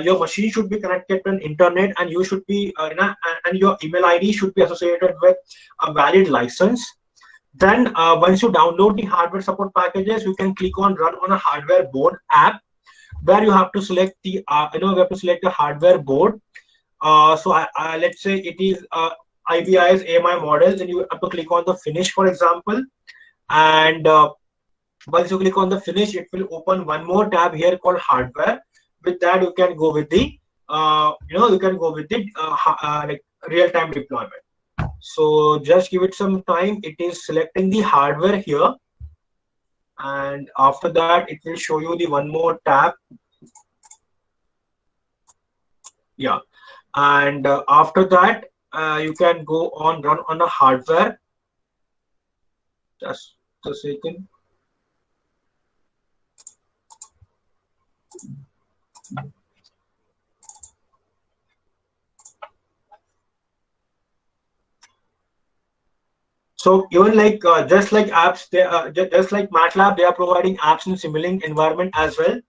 Your machine should be connected to an internet, and you should be and your email ID should be associated with a valid license. Then once you download the hardware support packages, you can click on run on a hardware board app, where you have to select the we have to select the hardware board. So let's say it is IBI's AMI model, then you have to click on the finish, for example. And once you click on the finish, it will open one more tab here called hardware. With that, you can go with the like real-time deployment. So just give it some time. It is selecting the hardware here, and after that, it will show you the one more tab. Yeah. And after that you can go on run on a hardware. Just a second. So even like just like apps, they just like MATLAB, they are providing apps in Simulink environment as well.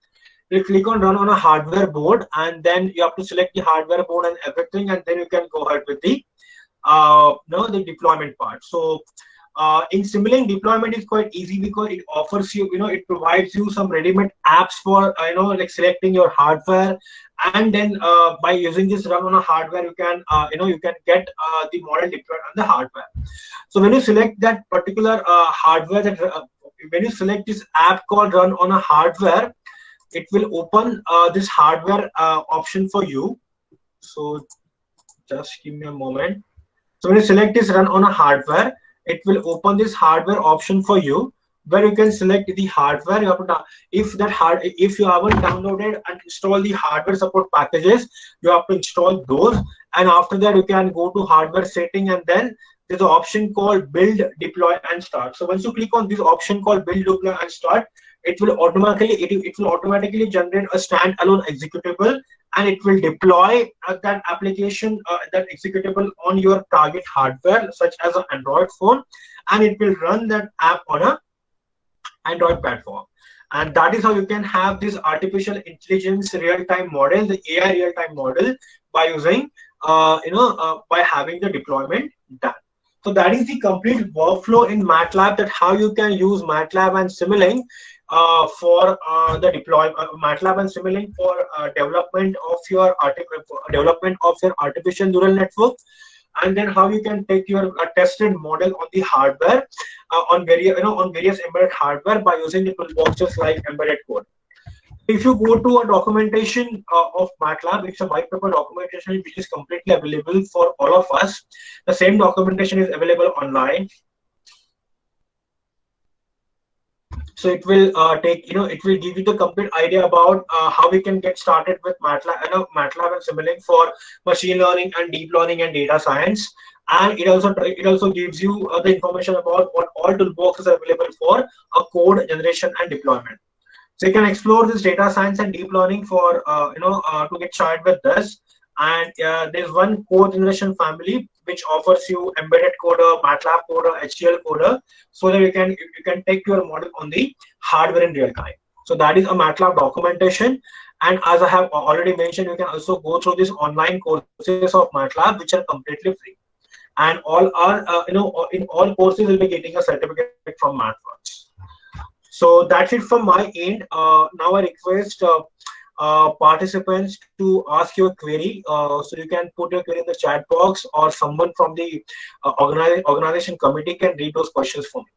You click on run on a hardware board, and then you have to select the hardware board and everything, and then you can go ahead with the the deployment part. So in Simulink, deployment is quite easy because it offers you, it provides you some ready-made apps for like selecting your hardware, and then by using this run on a hardware, you can you can get the model deployed on the hardware. So when you select that particular hardware, that when you select this app called run on a hardware, it will open this hardware option for you. So just give me a moment. So when you select this run on a hardware, it will open this hardware option for you, where you can select the hardware. You have to, if you haven't downloaded and installed the hardware support packages, you have to install those. And after that, you can go to hardware setting, and then there's an option called build, deploy, and start. So once you click on this option called build, deploy, and start, it will automatically generate a standalone executable, and it will deploy that application, that executable on your target hardware, such as an Android phone, and it will run that app on a Android platform. And that is how you can have this artificial intelligence real-time model, the AI real-time model, by using, by having the deployment done. So that is the complete workflow in MATLAB, that how you can use MATLAB and Simulink for the deployment, MATLAB and Simulink for development of your artificial neural network, and then how you can take your tested model on the hardware, on various embedded hardware, by using the toolboxes like embedded code. If you go to a documentation of MATLAB, it's a white paper documentation which is completely available for all of us. The same documentation is available online. So it will it will give you the complete idea about how we can get started with MATLAB and Simulink for machine learning and deep learning and data science. And it also gives you the information about what all toolboxes are available for code generation and deployment. So you can explore this data science and deep learning for to get started with this. And there's one code generation family which offers you embedded coder, MATLAB coder, HCL coder, so that you can take your model on the hardware in real time. So that is a MATLAB documentation. And as I have already mentioned, you can also go through these online courses of MATLAB, which are completely free. And all are in all courses will be getting a certificate from MathWorks. So that's it from my end. Now I request participants to ask your query. So you can put your query in the chat box, or someone from the organization committee can read those questions for me.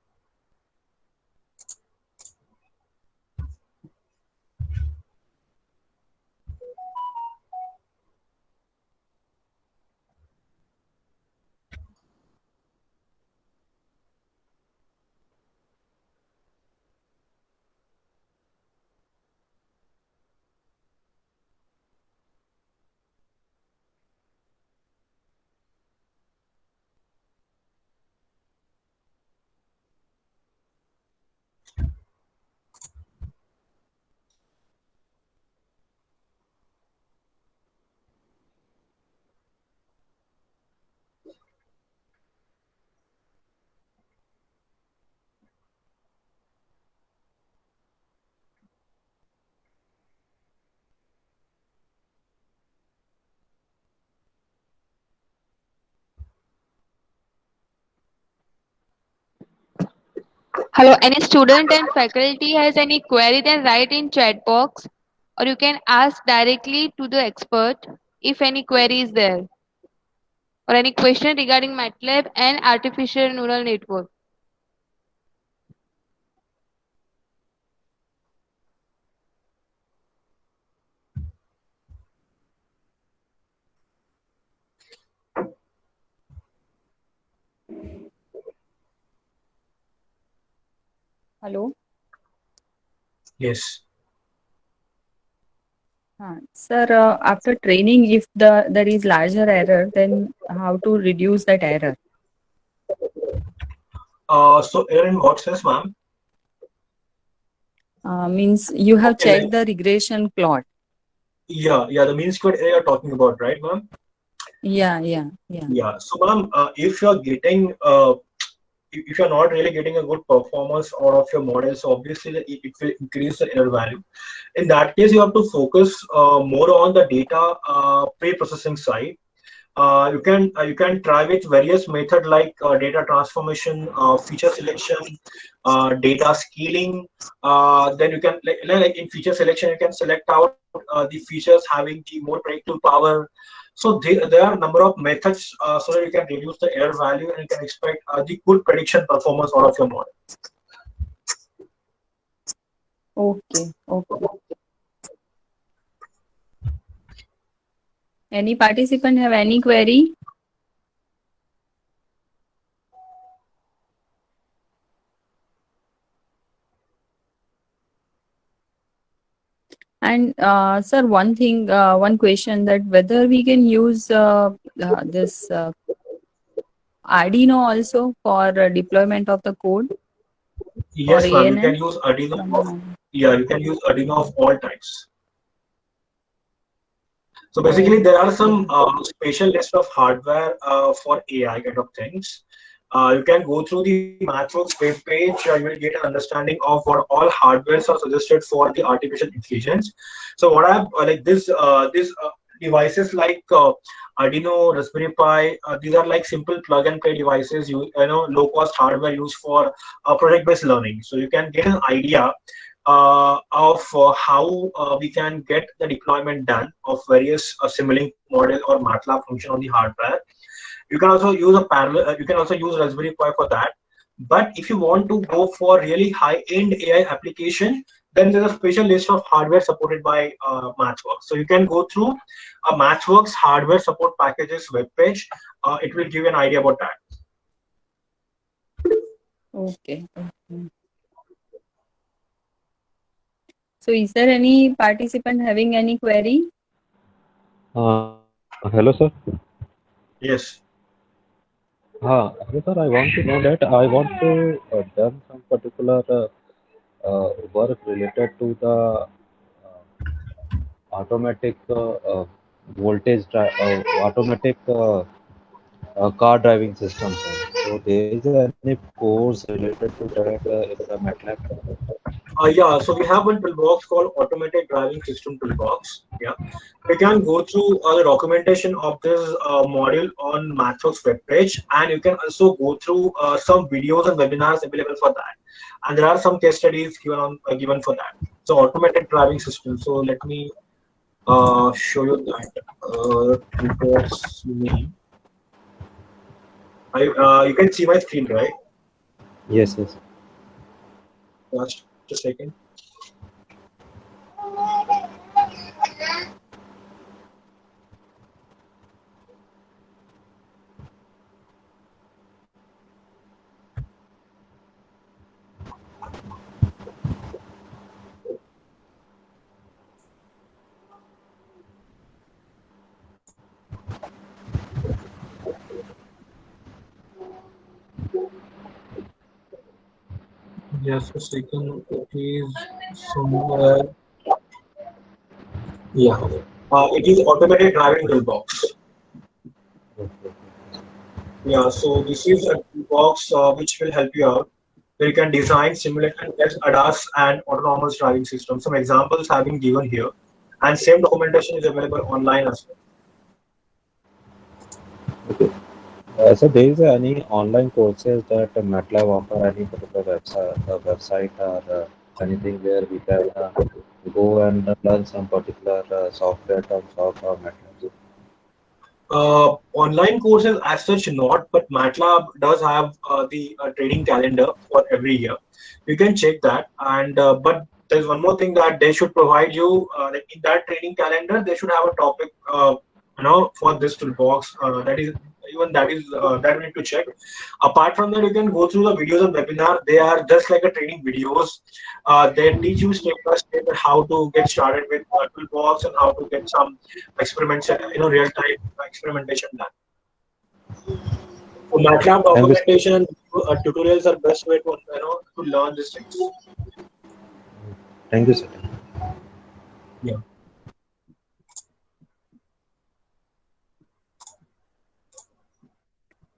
Hello, any student and faculty has any query, then write in chat box, or you can ask directly to the expert if any query is there, or any question regarding MATLAB and artificial neural network. Hello. Yes. Sir, after training, if there is larger error, then how to reduce that error? So error in what sense, ma'am? Means you have checked the regression plot. Yeah, the mean squared error you're talking about, right, ma'am? Yeah. Yeah. So, ma'am, if you're getting if you're not really getting a good performance out of your model, so obviously it will increase the error value. In that case, you have to focus more on the data pre-processing side. You can try with various method like data transformation, feature selection, data scaling. Then you can like in feature selection you can select out the features having the more predictive power. So there are a number of methods so that you can reduce the error value and you can expect the good prediction performance out of your model. Okay. Okay. Any participant have any query? And sir, one question, that whether we can use this Arduino also for deployment of the code for Yes, ma'am. You can ANN use Arduino from the of manual? yeah. You can use Arduino of all types. So basically, there are Okay. some special list of hardware for AI kind of things. You can go through the MathWorks web page. You will get an understanding of what all hardwares are suggested for the artificial intelligence. So what I like this devices like Arduino, Raspberry Pi. These are like simple plug and play devices. Low cost hardware used for project based learning. So you can get an idea of how we can get the deployment done of various Simulink model or MATLAB function on the hardware. You can also use a parallel. You can also use Raspberry Pi for that. But if you want to go for really high-end AI application, then there's a special list of hardware supported by MathWorks. So you can go through a MathWorks hardware support packages webpage. It will give you an idea about that. Okay. Okay. So is there any participant having any query? Hello, sir. Yes. Hello, sir. I want to know that I want to done some particular work related to the automatic automatic car driving system, sir. So there is any course related to that in the MATLAB. Yeah, so we have one toolbox called Automated Driving System Toolbox. Yeah, we can go through the documentation of this module on MathWorks webpage, and you can also go through some videos and webinars available for that. And there are some case studies given for that. So automated driving system. So let me show you that toolbox name. You can see my screen, right? Yes, yes. Just a second. Just a second. It is somewhere. Yeah. It is automated driving toolbox. Okay. Yeah, so this is a toolbox which will help you out. Where you can design, simulate, and test ADAS and autonomous driving systems. Some examples have been given here, and same documentation is available online as well. Okay. So there is any online courses that MATLAB offer, any particular website or anything where we can go and learn some particular software terms of MATLAB. Online courses as such not, but MATLAB does have the training calendar for every year. You can check that, and but there's one more thing that they should provide you. Like in that training calendar, they should have a topic, for this toolbox. That we need to check. Apart from that, you can go through the videos and webinar. They are just like a training videos. They teach you step by step how to get started with toolbox and how to get some experiments, real time experimentation done. So MATLAB Thank you, sir. documentation and tutorials are best way to learn these things. Thank you, sir. Yeah.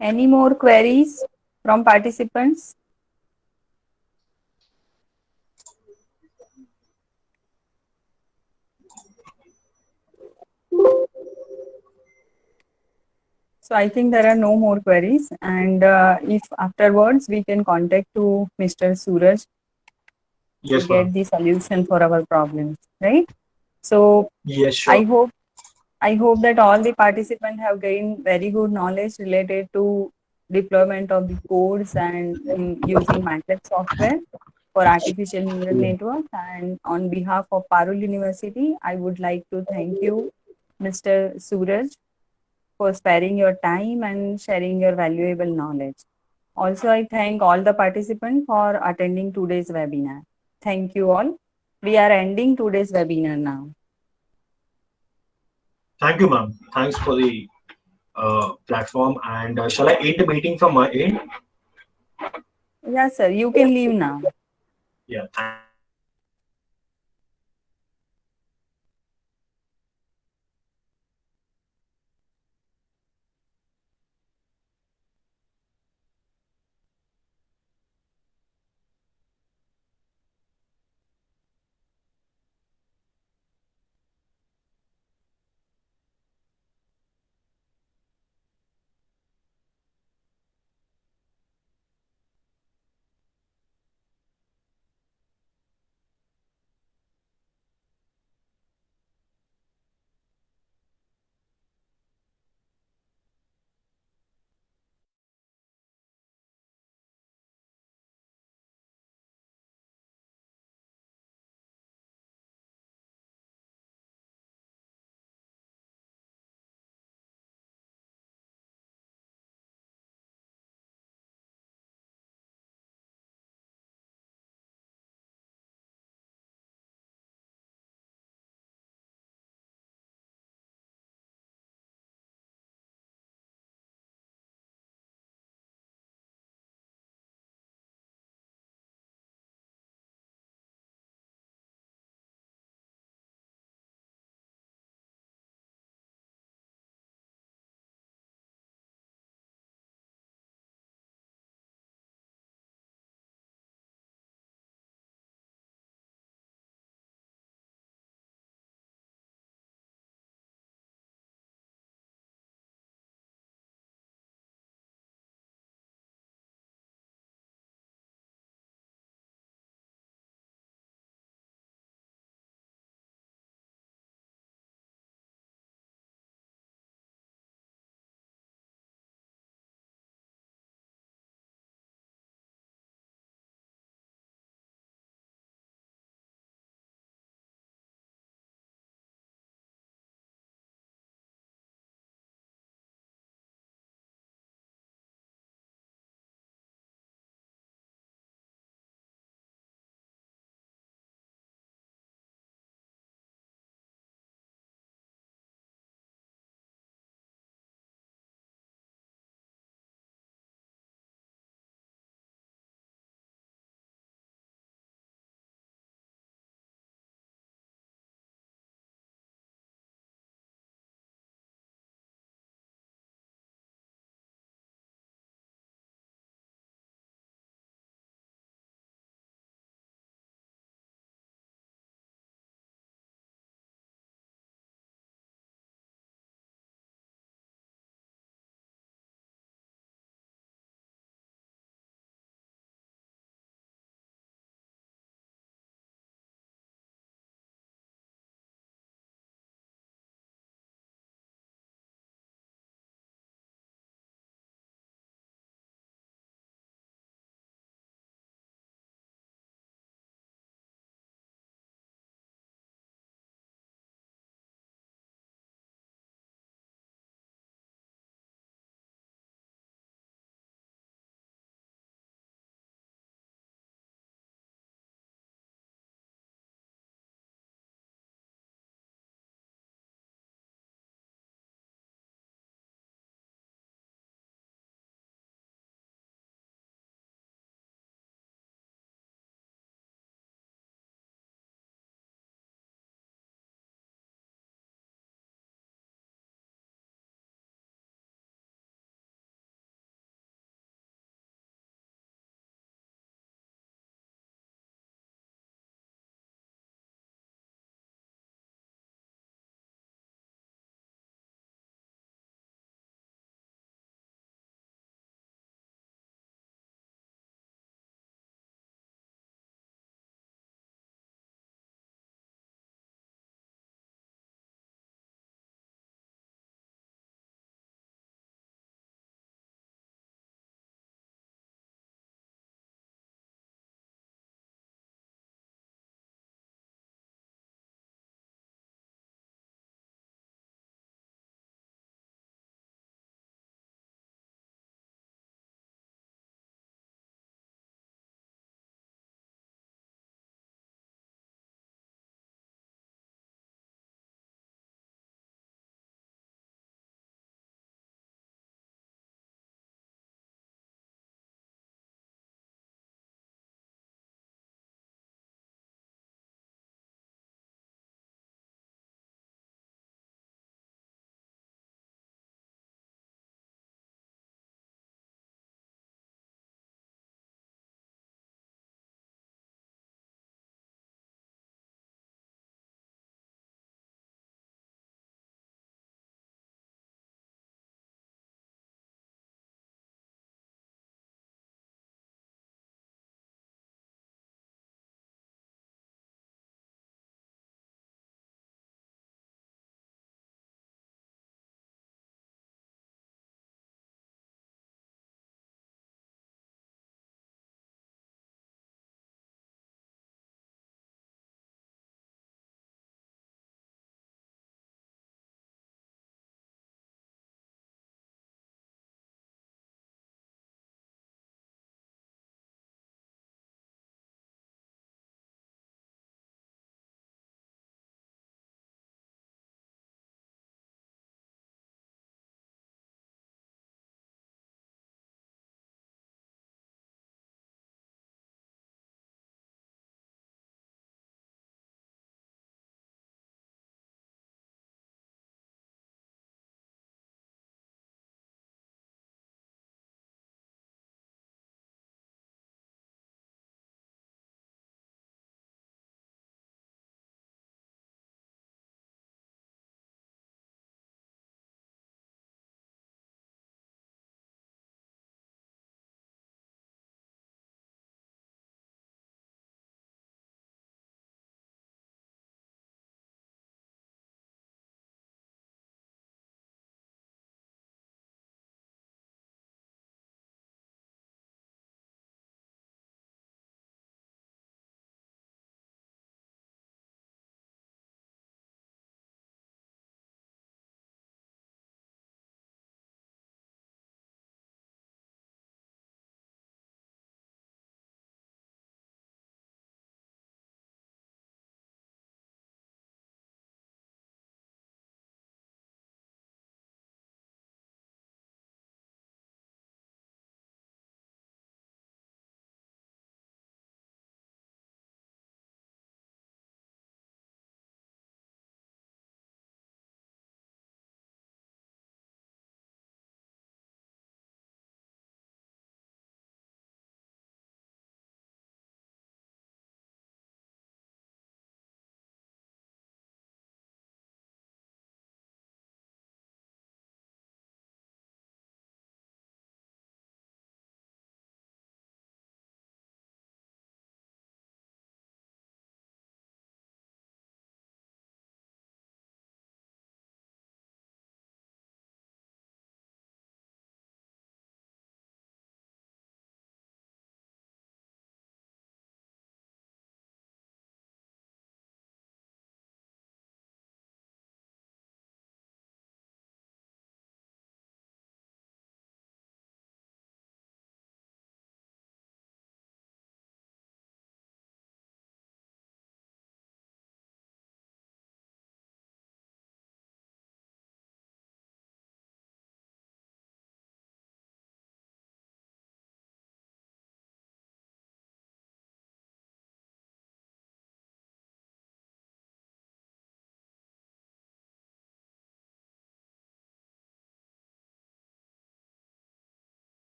Any more queries? from participants? So I think there are no more queries, and if afterwards we can contact to Mr. Suraj to Yes, get ma'am. the solution for our problems, right? So Yes, I sure. hope that all the participants have gained very good knowledge related to deployment of the codes and in using MATLAB software for artificial neural networks. And on behalf of Parul University, I would like to thank you, Mr. Suraj, for sparing your time and sharing your valuable knowledge. Also, I thank all the participants for attending today's webinar. Thank you all. We are ending today's webinar now. Thank you, ma'am. Thanks for the platform. And shall I end the meeting from my end? Yes, sir. You can leave now. Yeah, thank you.